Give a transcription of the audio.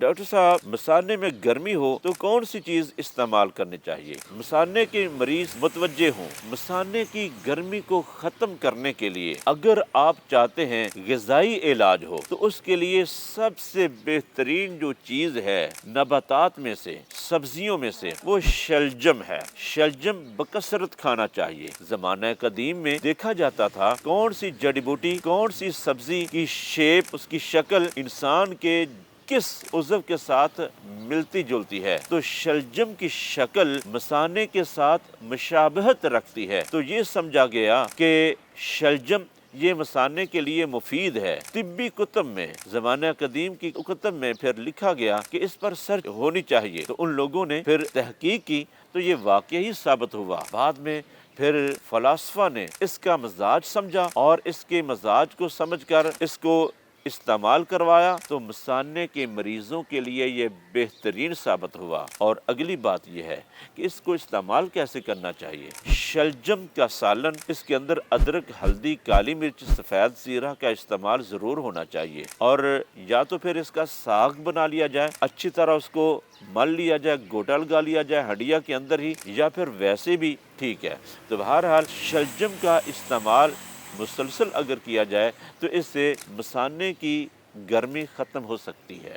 Doctor صاحب مثانے میں گرمی ہو تو کون سی چیز استعمال کرنی چاہیے؟ مثانے کے مریض متوجہ ہوں، مثانے کی گرمی کو ختم کرنے کے لیے اگر آپ چاہتے ہیں غذائی علاج ہو تو اس کے لیے سب سے بہترین جو چیز ہے نباتات میں سے، سبزیوں میں سے، وہ شلجم ہے۔ شلجم بکثرت کھانا چاہیے۔ زمانہ قدیم میں دیکھا جاتا تھا کون سی جڑی بوٹی، کون سی سبزی کی شیپ، اس کی شکل انسان کے کس عضو کے ساتھ ملتی جلتی ہے، تو شلجم کی شکل مثانے کے ساتھ مشابہت رکھتی ہے، تو یہ سمجھا گیا کہ شلجم یہ مثانے کے لیے مفید ہے۔ طبی کتب میں، زمانہ قدیم کی کتب میں پھر لکھا گیا کہ اس پر سرچ ہونی چاہیے، تو ان لوگوں نے پھر تحقیق کی تو یہ واقعی ثابت ہوا۔ بعد میں پھر فلاسفہ نے اس کا مزاج سمجھا اور اس کے مزاج کو سمجھ کر اس کو استعمال کروایا تو مثانے کے مریضوں کے لیے یہ بہترین ثابت ہوا۔ اور اگلی بات یہ ہے کہ اس کو استعمال کیسے کرنا چاہیے۔ شلجم کا سالن، اس کے اندر ادرک، ہلدی، کالی مرچ، سفید زیرہ کا استعمال ضرور ہونا چاہیے، اور یا تو پھر اس کا ساگ بنا لیا جائے، اچھی طرح اس کو مل لیا جائے، گوٹا لگا لیا جائے ہڈیا کے اندر ہی، یا پھر ویسے بھی ٹھیک ہے۔ تو بہرحال شلجم کا استعمال مسلسل اگر کیا جائے تو اس سے مثانے کی گرمی ختم ہو سکتی ہے۔